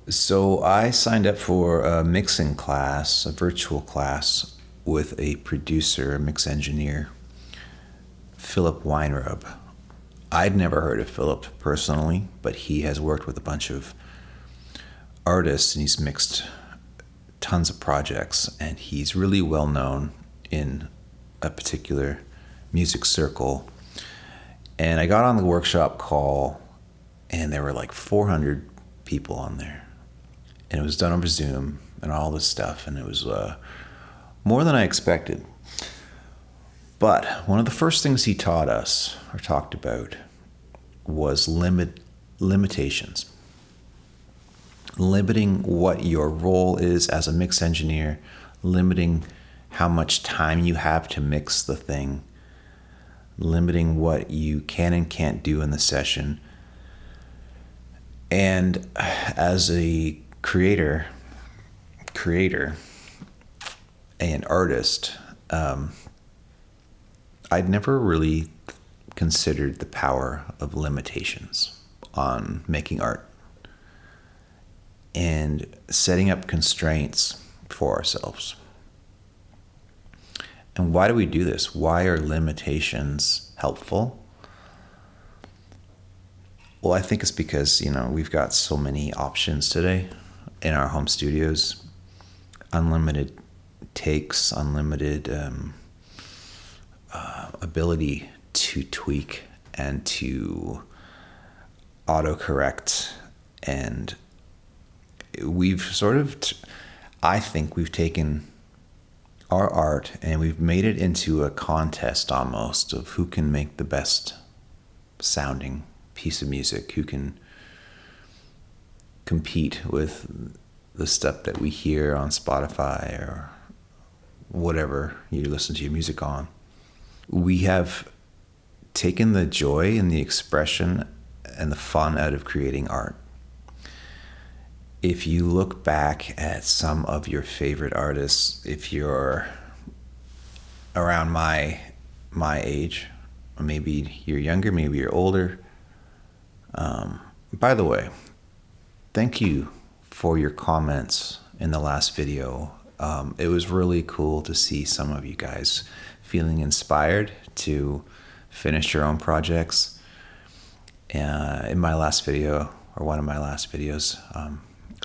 So I signed up for a mixing class, a virtual class with a producer, a mix engineer, Philip Weinrub. I'd never heard of Philip personally, but he has worked with a bunch of artists and he's mixed tons of projects, and he's really well known in a particular music circle. And I got on the workshop call, and there were like 400 people on there. And it was done over Zoom and all this stuff, and it was more than I expected. But one of the first things he taught us or talked about was limitations. Limiting what your role is as a mix engineer, limiting how much time you have to mix the thing, limiting what you can and can't do in the session. And as a creator, and artist, I'd never really considered the power of limitations on making art and setting up constraints for ourselves. And why do we do this? Why are limitations helpful? Well, I think it's because, we've got so many options today in our home studios. Unlimited takes, unlimited ability to tweak and to autocorrect. And we've I think we've taken our art and we've made it into a contest almost of who can make the best sounding piece of music, who can compete with the stuff that we hear on Spotify or whatever you listen to your music on. We have taken the joy and the expression and the fun out of creating art. If you look back at some of your favorite artists, if you're around my age, or maybe you're younger, maybe you're older. By the way, thank you for your comments in the last video. It was really cool to see some of you guys feeling inspired to finish your own projects. In my last video, or one of my last videos,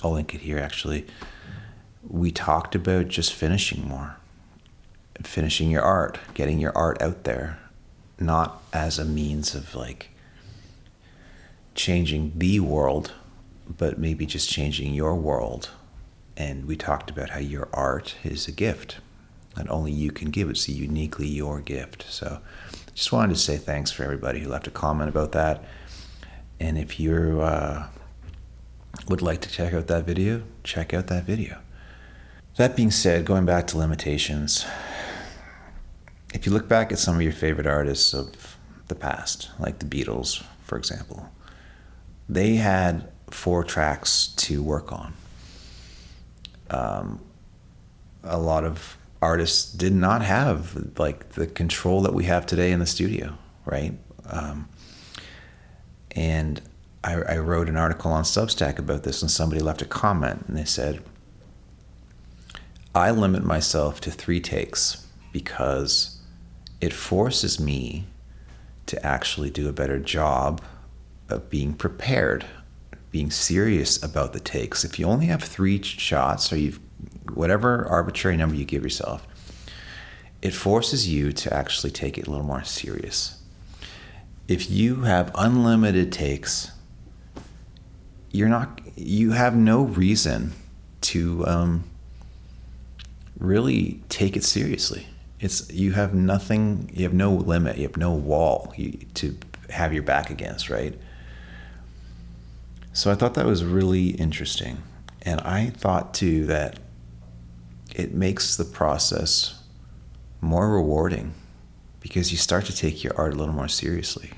I'll link it here actually, we talked about just finishing more, finishing your art, getting your art out there, not as a means of like changing the world, but maybe just changing your world. And we talked about how your art is a gift and only you can give. It's uniquely your gift. So just wanted to say thanks for everybody who left a comment about that. And if you would like to check out that video, check out that video. That being said, going back to limitations, if you look back at some of your favorite artists of the past, like the Beatles, for example, they had 4 tracks to work on. A lot of artists did not have like the control that we have today in the studio, right? And I wrote an article on Substack about this, and somebody left a comment, and they said, I limit myself to 3 takes because it forces me to actually do a better job of being prepared, being serious about the takes. If you only have 3 shots, or you've whatever arbitrary number you give yourself, it forces you to actually take it a little more serious. If you have unlimited takes, you have no reason to really take it seriously. You have nothing, you have no limit, you have no wall to have your back against, right? So I thought that was really interesting. And I thought too that it makes the process more rewarding because you start to take your art a little more seriously.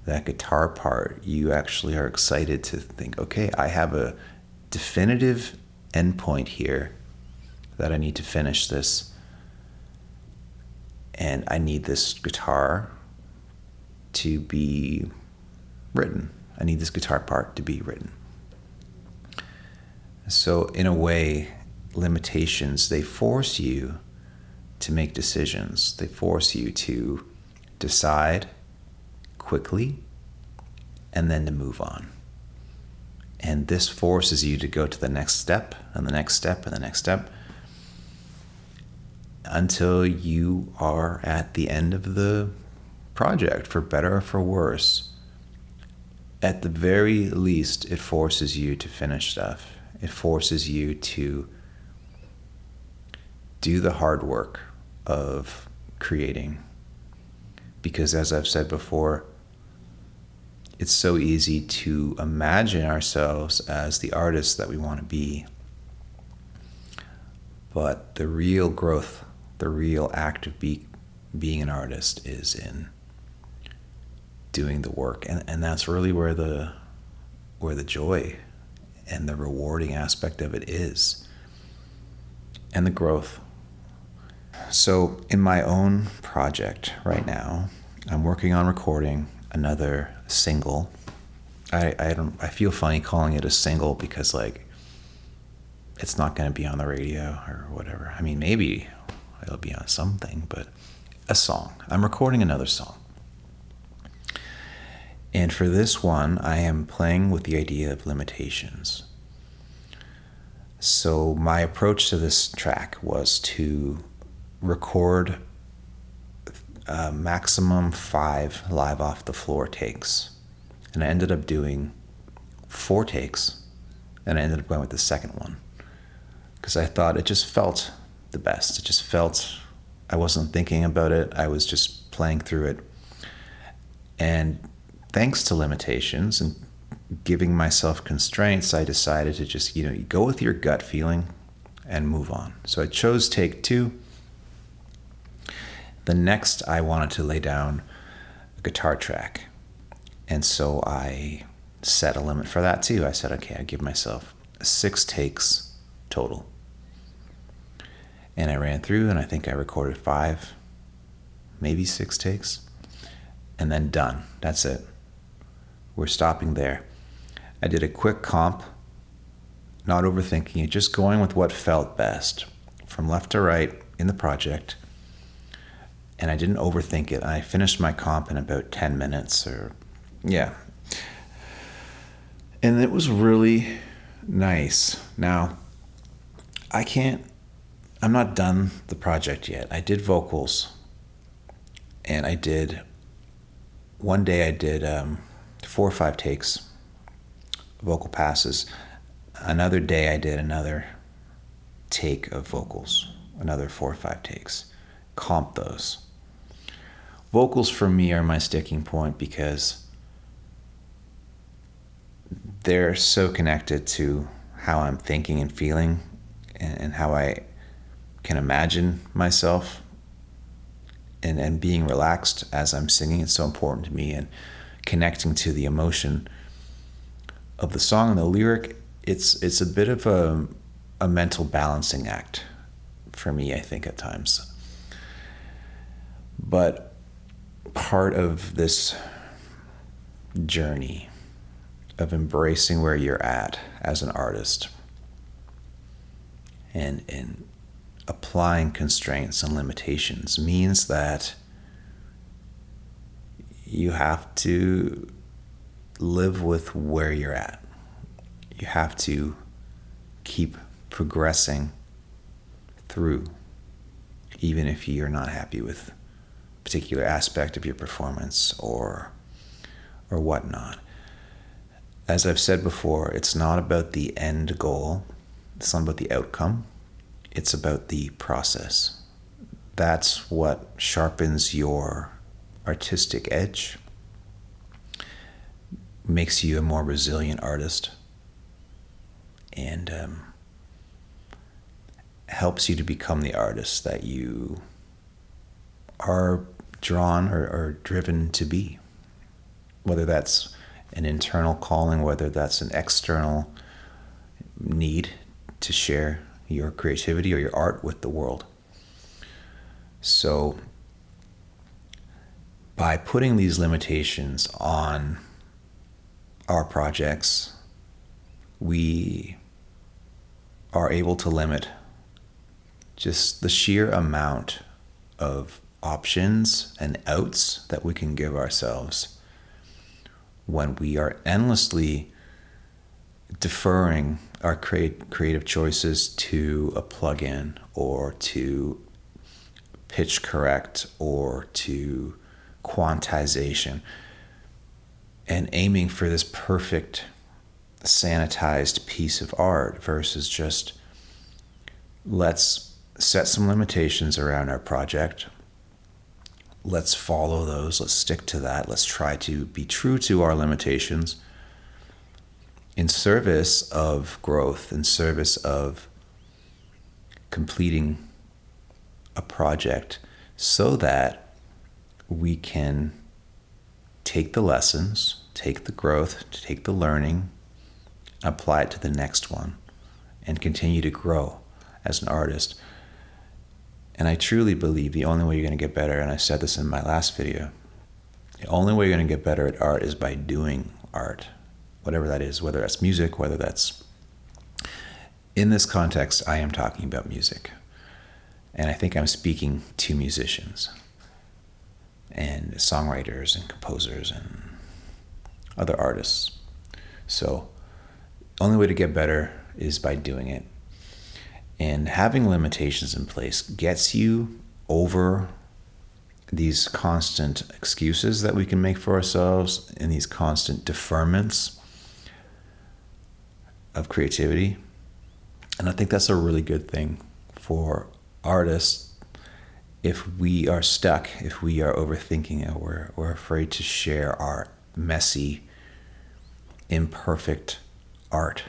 That guitar part, you actually are excited to think, okay, I have a definitive endpoint here that I need to finish this. And I need this guitar to be written. I need this guitar part to be written. So in a way, limitations, they force you to make decisions. They force you to decide quickly and then to move on. And this forces you to go to the next step and the next step and the next step until you are at the end of the project, for better or for worse. At the very least, it forces you to finish stuff. It forces you to do the hard work of creating. Because as I've said before, it's so easy to imagine ourselves as the artists that we want to be. But the real growth, the real act of being an artist is in doing the work. And that's really where the joy and the rewarding aspect of it is. And the growth. So in my own project right now, I'm working on recording another single. I feel funny calling it a single because like it's not going to be on the radio or whatever. I mean, maybe it'll be on something, but a song. I'm recording another song. And for this one, I am playing with the idea of limitations. So my approach to this track was to record maximum 5 live off the floor takes. And I ended up doing 4 takes, and I ended up going with the second one because I thought it just felt the best. It just felt, I wasn't thinking about it. I was just playing through it. And thanks to limitations and giving myself constraints, I decided to just, go with your gut feeling and move on. So I chose take 2. The next, I wanted to lay down a guitar track. And so I set a limit for that too. I said, okay, I give myself 6 takes total. And I ran through and I think I recorded 5, maybe 6 takes, and then done. That's it. We're stopping there. I did a quick comp, not overthinking it, just going with what felt best from left to right in the project. And I didn't overthink it. I finished my comp in about 10 minutes yeah. And it was really nice. Now, I'm not done the project yet. I did vocals, and one day I did 4 or 5 takes, vocal passes. Another day I did another take of vocals, another 4 or 5 takes. Comp those. Vocals for me are my sticking point because they're so connected to how I'm thinking and feeling and how I can imagine myself and being relaxed as I'm singing. It's so important to me, and connecting to the emotion of the song and the lyric. It's a bit of a mental balancing act for me, I think, at times. But part of this journey of embracing where you're at as an artist and applying constraints and limitations means that you have to live with where you're at. You have to keep progressing through, even if you're not happy with a particular aspect of your performance or whatnot. As I've said before, it's not about the end goal. It's not about the outcome. It's about the process. That's what sharpens your artistic edge, makes you a more resilient artist, and helps you to become the artist that you are drawn or driven to be. Whether that's an internal calling, whether that's an external need to share your creativity or your art with the world. So by putting these limitations on our projects, we are able to limit just the sheer amount of options and outs that we can give ourselves when we are endlessly deferring our creative choices to a plugin or to pitch correct or to quantization, and aiming for this perfect sanitized piece of art versus just let's set some limitations around our project. Let's follow those. Let's stick to that. Let's try to be true to our limitations in service of growth, in service of completing a project, so that we can take the lessons, take the growth, take the learning, apply it to the next one, and continue to grow as an artist. And I truly believe the only way you're going to get better, and I said this in my last video, the only way you're going to get better at art is by doing art, whatever that is, whether that's music, whether that's... In this context, I am talking about music. And I think I'm speaking to musicians and songwriters and composers and other artists. So the only way to get better is by doing it. And having limitations in place gets you over these constant excuses that we can make for ourselves and these constant deferments of creativity. And I think that's a really good thing for artists. If we are stuck, if we are overthinking it, we're afraid to share our messy, imperfect art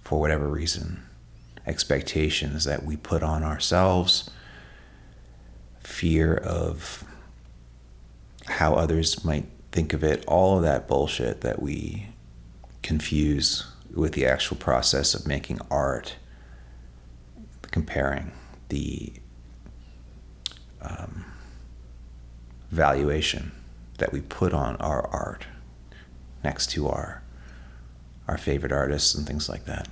for whatever reason. Expectations that we put on ourselves, fear of how others might think of it, all of that bullshit that we confuse with the actual process of making art, comparing the valuation that we put on our art next to our favorite artists and things like that.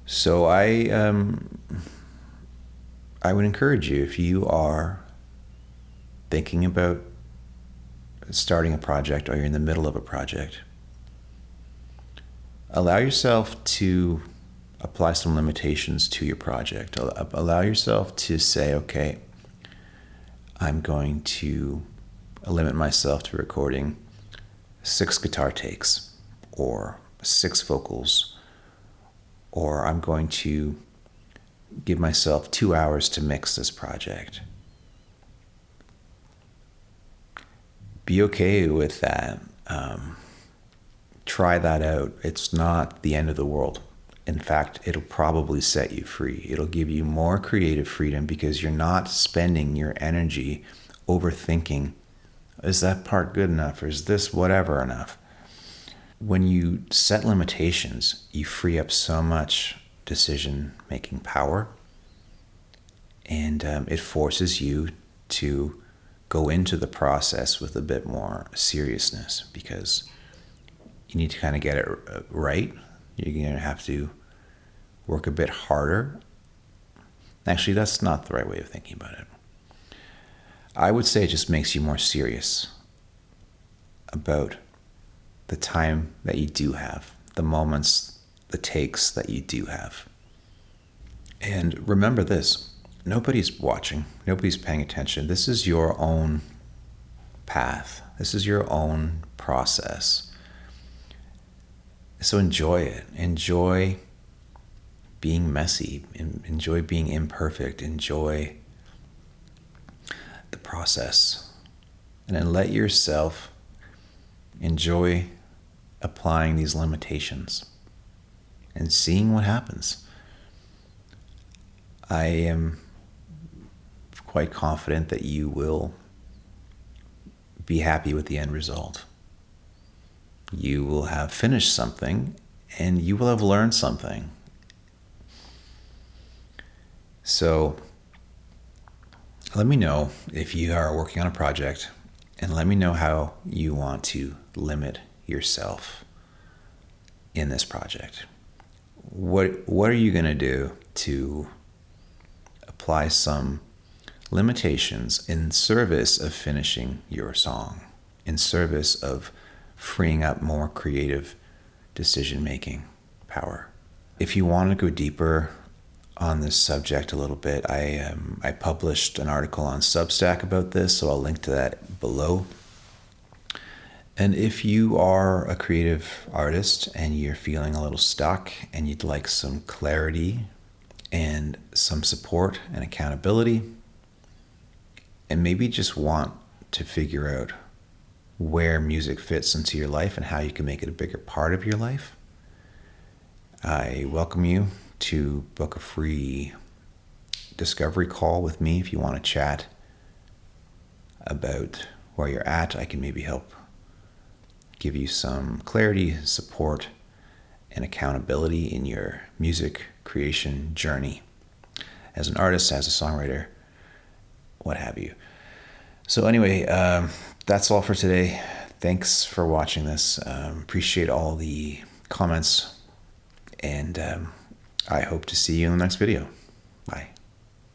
So I would encourage you, if you are thinking about starting a project or you're in the middle of a project, allow yourself to apply some limitations to your project. Allow yourself to say, okay, I'm going to limit myself to recording 6 guitar takes or 6 vocals, or I'm going to give myself 2 hours to mix this project. Be okay with that. Try that out. It's not the end of the world. In fact, it'll probably set you free. It'll give you more creative freedom because you're not spending your energy overthinking, is that part good enough, or is this whatever enough? When you set limitations, you free up so much decision-making power, and it forces you to go into the process with a bit more seriousness, because you need to kind of get it right. You're going to have to work a bit harder. Actually, that's not the right way of thinking about it. I would say it just makes you more serious about the time that you do have, the moments, the takes that you do have. And remember this, nobody's watching, nobody's paying attention. This is your own path. This is your own process. So enjoy it. Enjoy being messy. Enjoy being imperfect. Enjoy the process. And then let yourself enjoy applying these limitations and seeing what happens. I am quite confident that you will be happy with the end result. You will have finished something and you will have learned something. So let me know if you are working on a project, and let me know how you want to limit yourself in this project. what are you going to do to apply some limitations in service of finishing your song, in service of freeing up more creative decision-making power? If you want to go deeper on this subject a little bit, I published an article on Substack about this, so I'll link to that below. And if you are a creative artist and you're feeling a little stuck and you'd like some clarity and some support and accountability, and maybe just want to figure out where music fits into your life and how you can make it a bigger part of your life, I welcome you to book a free discovery call with me if you want to chat about where you're at. I can maybe help give you some clarity, support, and accountability in your music creation journey as an artist, as a songwriter, what have you. So anyway, that's all for today. Thanks for watching this. Appreciate all the comments, and I hope to see you in the next video. Bye.